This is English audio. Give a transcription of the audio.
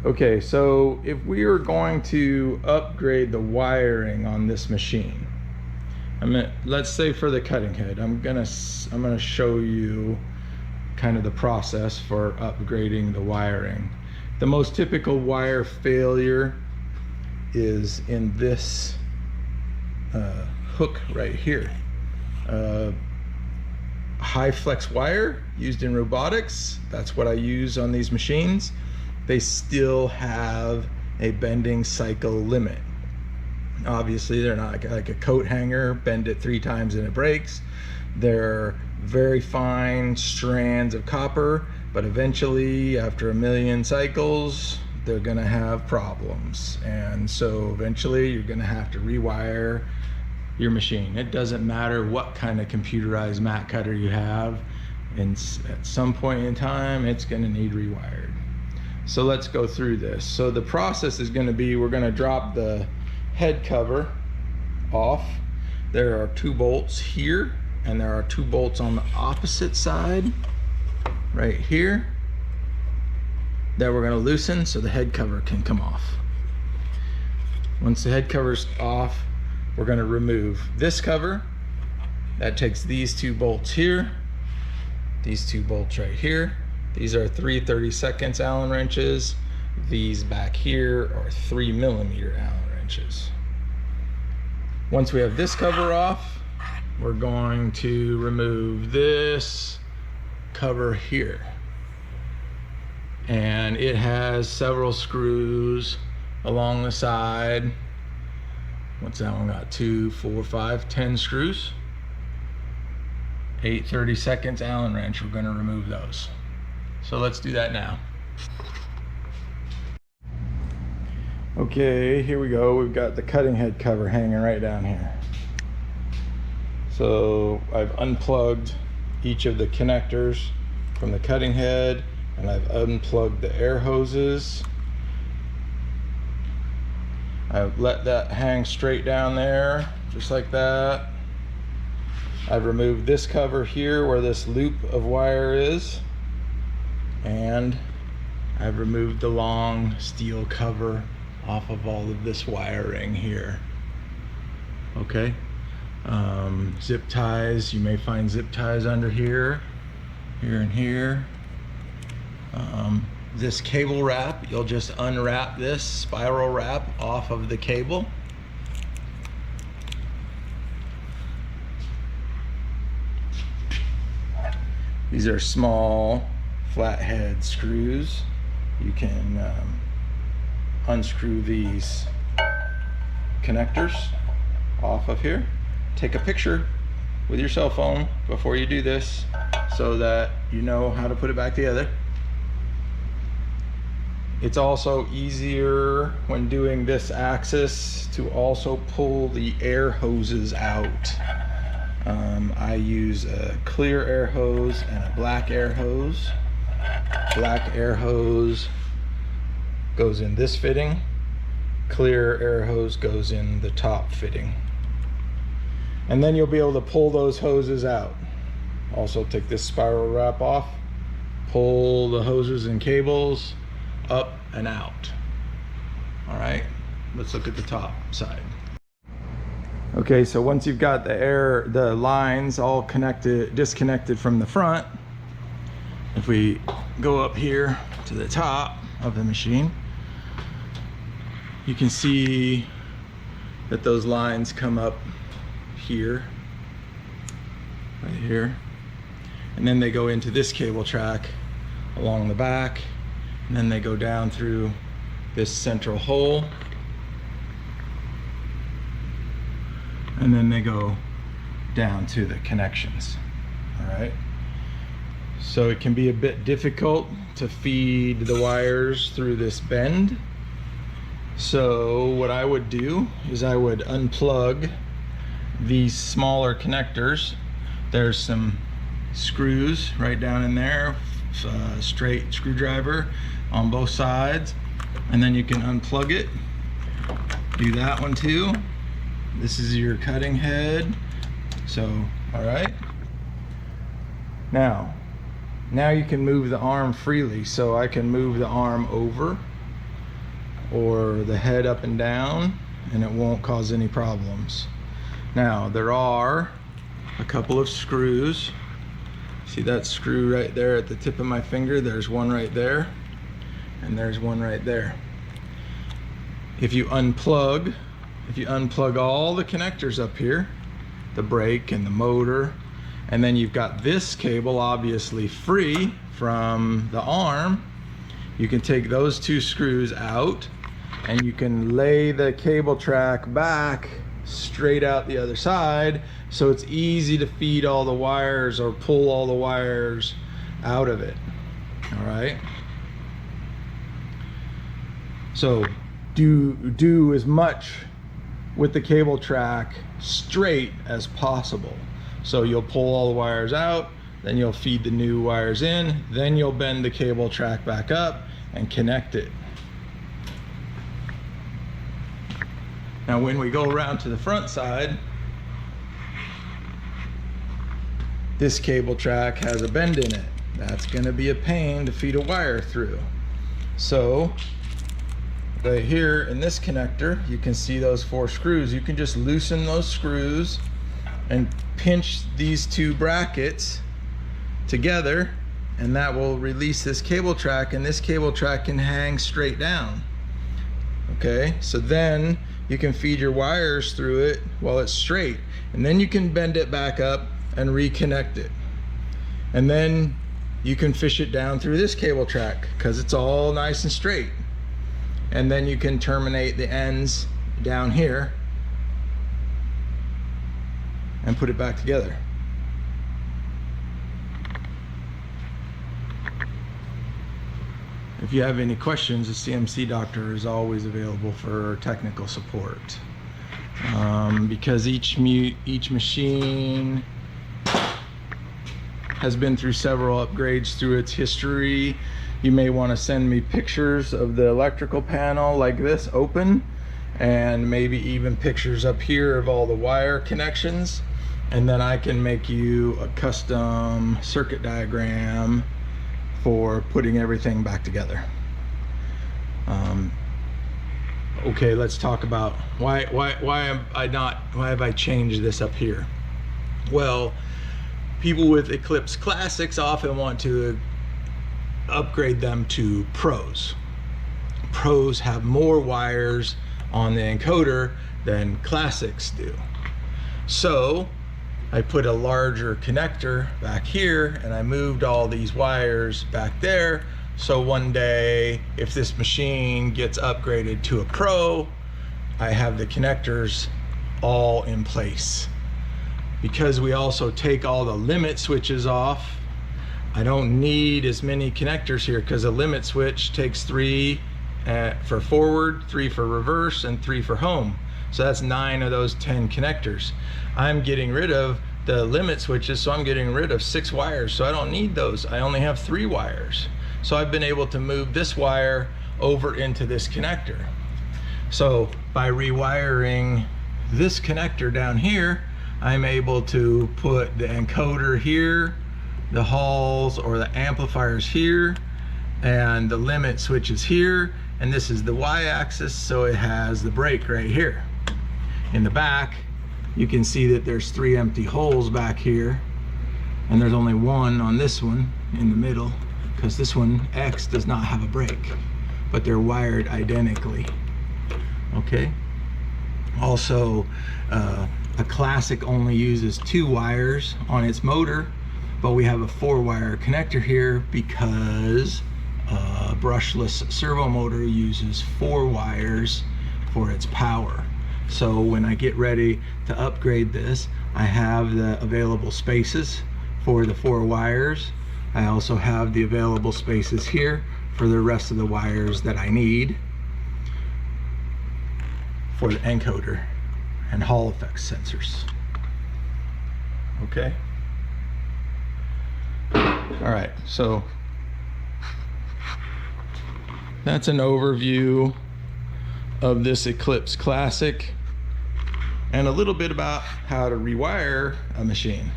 Okay, so if we are going to upgrade the wiring on this machine, let's say for the cutting head, I'm gonna show you kind of the process for upgrading the wiring. The most typical wire failure is in this hook right here. High flex wire used in robotics, that's what I use on these machines. They still have a bending cycle limit. Obviously they're not like a coat hanger, bend it 3 times and it breaks. They're very fine strands of copper, but eventually after 1,000,000 cycles they're gonna have problems, and so eventually you're gonna have to rewire your machine. It doesn't matter what kind of computerized mat cutter you have, and at some point in time it's gonna need rewired. So let's go through this. So the process is gonna be, we're gonna drop the head cover off. There are 2 bolts here, and there are 2 bolts on the opposite side right here that we're going to loosen so the head cover can come off. Once the head cover's off, we're going to remove this cover. That takes these 2 bolts here, these 2 bolts right here. These are 3 32 Allen wrenches. These back here are 3mm Allen wrenches. Once we have this cover off, we're going to remove this cover here. And it has several screws along the side. What's that one got? 2, 4, 5, 10 screws. 8 32 Allen wrench, we're going to remove those. So let's do that now. Okay, here we go. We've got the cutting head cover hanging right down here. So I've unplugged each of the connectors from the cutting head, and I've unplugged the air hoses. I've let that hang straight down there, just like that. I've removed this cover here where this loop of wire is, and I've removed the long steel cover off of all of this wiring here. Okay, zip ties, you may find zip ties under here, and here. This cable wrap, you'll just unwrap this spiral wrap off of the cable. These are small flathead screws. You can unscrew these connectors off of here. Take a picture with your cell phone before you do this so that you know how to put it back together. It's also easier when doing this axis to also pull the air hoses out. I use a clear air hose and a black air hose. Black air hose goes in this fitting. Clear air hose goes in the top fitting. And then you'll be able to pull those hoses out. Also take this spiral wrap off, pull the hoses and cables up and out. All right, let's look at the top side. Okay, so once you've got the lines all disconnected from the front, if we go up here to the top of the machine, you can see that those lines come up here, right here, and then they go into this cable track along the back, and then they go down through this central hole, and then they go down to the connections. All right, so it can be a bit difficult to feed the wires through this bend. So what I would do is I would unplug these smaller connectors. There's some screws right down in there, straight screwdriver on both sides, and then you can unplug it. Do that one too. This is your cutting head. So, all right. Now you can move the arm freely. So I can move the arm over or the head up and down, and it won't cause any problems. Now, there are a couple of screws. See that screw right there at the tip of my finger? There's one right there, and there's one right there. If you unplug all the connectors up here, the brake and the motor, and then you've got this cable obviously free from the arm, you can take those two screws out and you can lay the cable track back straight out the other side, so it's easy to feed all the wires or pull all the wires out of it. All right, so do as much with the cable track straight as possible. So you'll pull all the wires out, then you'll feed the new wires in, then you'll bend the cable track back up and connect it. Now when we go around to the front side, this cable track has a bend in it. That's going to be a pain to feed a wire through. So right here in this connector, you can see those 4 screws. You can just loosen those screws and pinch these 2 brackets together, and that will release this cable track, and this cable track can hang straight down. Okay, so then you can feed your wires through it while it's straight, and then you can bend it back up and reconnect it, and then you can fish it down through this cable track because it's all nice and straight, and then you can terminate the ends down here and put it back together. If you have any questions, the CMC doctor is always available for technical support. Because each machine has been through several upgrades through its history. You may want to send me pictures of the electrical panel like this open, and maybe even pictures up here of all the wire connections, and then I can make you a custom circuit diagram for putting everything back together. Okay, let's talk about why have I changed this up here? Well, people with Eclipse Classics often want to upgrade them to Pros. Pros have more wires on the encoder than Classics do. So I put a larger connector back here, and I moved all these wires back there, so one day if this machine gets upgraded to a Pro, I have the connectors all in place. Because we also take all the limit switches off, I don't need as many connectors here, because a limit switch takes 3 for forward, 3 for reverse, and 3 for home. So that's 9 of those 10 connectors. I'm getting rid of the limit switches, so I'm getting rid of 6 wires, so I don't need those. I only have 3 wires. So I've been able to move this wire over into this connector. So by rewiring this connector down here, I'm able to put the encoder here, the Halls or the amplifiers here, and the limit switches here, and this is the Y-axis, so it has the brake right here. In the back, you can see that there's 3 empty holes back here, and there's only 1 on this one in the middle, because this one, X, does not have a brake, but they're wired identically. Okay. Also, a Classic only uses 2 wires on its motor, but we have a 4-wire connector here because a brushless servo motor uses 4 wires for its power. So when I get ready to upgrade this, I have the available spaces for the 4 wires. I also have the available spaces here for the rest of the wires that I need for the encoder and Hall effects sensors. Okay. All right, so that's an overview of this Eclipse Classic and a little bit about how to rewire a machine.